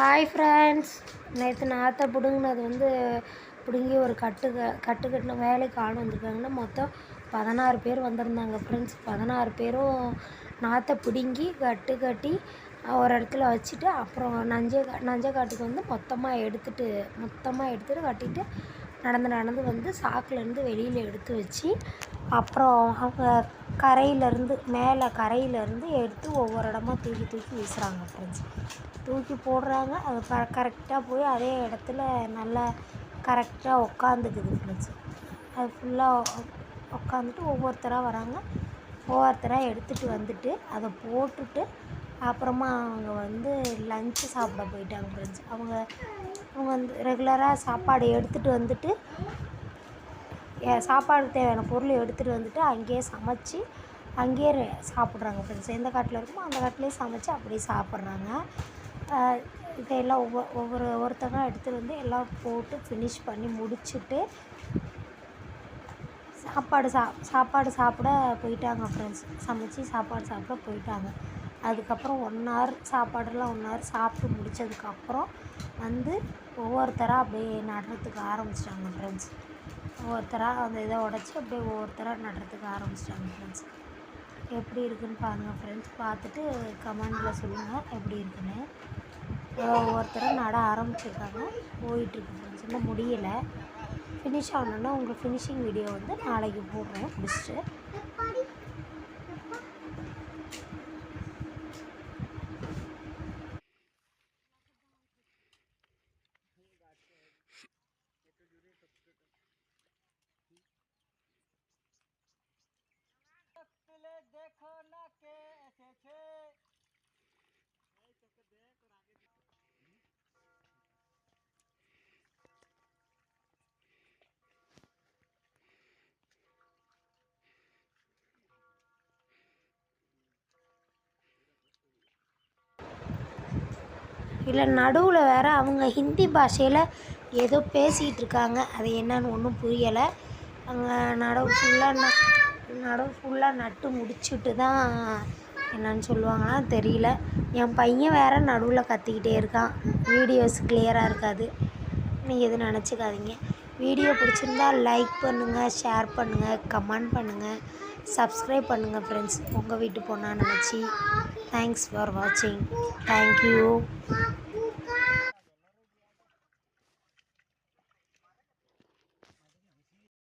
Hi friends, நேற்று நாற்றை பிடுங்கினது பிடுங்கி ஒரு கட்டுக்கட்டின வேலைக்கு ஆள் வந்திருக்காங்கன்னா மொத்தம் 16 பேர் வந்திருந்தாங்க ஃப்ரெண்ட்ஸ். 16 பேரும் நாற்றை பிடுங்கி கட்டி ஒரு இடத்துல வச்சுட்டு அப்புறம் நஞ்சக்காட்டுக்கு மொத்தமாக எடுத்துகிட்டு கட்டிட்டு நடந்து சாக்குலேருந்து வெளியில் எடுத்து வச்சு அப்புறம் அவங்க கரையிலேருந்து எடுத்து ஒவ்வொரு இடமா தூக்கி வீசுகிறாங்க ஃப்ரெண்ட்ஸ். தூக்கி போடுறாங்க. அது கரெக்டாக போய் அதே இடத்துல நல்லா கரெக்டாக உக்காந்துக்குது ஃப்ரெண்ட்ஸ். அது ஃபுல்லாக உக்காந்துட்டு ஒவ்வொருத்தராக வராங்க. ஒவ்வொருத்தராக எடுத்துகிட்டு வந்துட்டு அதை போட்டுட்டு அப்புறமா அவங்க லஞ்சு சாப்பிட போயிட்டாங்க ஃப்ரெண்ட்ஸ். அவங்க ரெகுலராக சாப்பாடு எடுத்துகிட்டு வந்துட்டு சாப்பாடுக்கு தேவையான பொருள் எடுத்துகிட்டு வந்துட்டு அங்கேயே சமைச்சி அங்கேயே சாப்பிட்றாங்க ஃப்ரெண்ட்ஸ். எந்த காட்டில் இருக்குமோ அந்த காட்டிலே சமைச்சி அப்படியே சாப்பிட்றாங்க. இதையெல்லாம் ஒருத்தங்க எடுத்துகிட்டு எல்லாம் போட்டு ஃபினிஷ் பண்ணி முடிச்சுட்டு சாப்பாடு சாப்பிட போயிட்டாங்க ஃப்ரெண்ட்ஸ். சமைச்சி சாப்பாடு சாப்பிட போயிட்டாங்க. அதுக்கப்புறம் 1 hour சாப்பாடெல்லாம் 1 hour சாப்பிட்டு முடித்ததுக்கப்புறம் ஒவ்வொருத்தராக அப்படியே நடுறதுக்கு ஆரம்பிச்சிட்டாங்க ஃப்ரெண்ட்ஸ். ஒவ்வொருத்தராக அந்த இதை உடச்சி அப்படியே ஒவ்வொருத்தராக நடுறதுக்கு ஆரம்பிச்சிட்டாங்க ஃப்ரெண்ட்ஸ். எப்படி இருக்குதுன்னு பாருங்கள் ஃப்ரெண்ட்ஸ். பார்த்துட்டு கமெண்டில் சொல்லுங்கள் எப்படி இருக்குன்னு. ஒவ்வொருத்தராக நட ஆரம்பிச்சிருக்காங்க. போயிட்டுருக்கு ஃப்ரெண்ட்ஸ். இன்னும் முடியலை. ஃபினிஷ் ஆகணுன்னா உங்களுக்கு ஃபினிஷிங் வீடியோ நாளைக்கு போடுறேன் முடிச்சுட்டு. देखो ना के ऐसे छे இல்லை நடுவில் வேறு அவங்க ஹிந்தி பாஷையில் ஏதோ பேசிகிட்டு இருக்காங்க. அது என்னன்னு ஒன்றும் புரியலை. அவங்க நடுவு ஃபுல்லாக நட்டு முடிச்சுட்டு தான் என்னன்னு சொல்லுவாங்கன்னா தெரியல. என் பையன் வேறு நடுவில் கத்திக்கிட்டே இருக்கான். வீடியோஸ் கிளியராக இருக்காது, நீங்கள் எதுவும் நினச்சிக்காதீங்க. வீடியோ பிடிச்சிருந்தா லைக் பண்ணுங்கள், ஷேர் பண்ணுங்கள், கமெண்ட் பண்ணுங்கள், சப்ஸ்கிரைப் பண்ணுங்கள் ஃப்ரெண்ட்ஸ். உங்கள் வீட்டு பொண்ணாக நினச்சி. தேங்க்ஸ் ஃபார் வாட்சிங். தேங்க்யூ.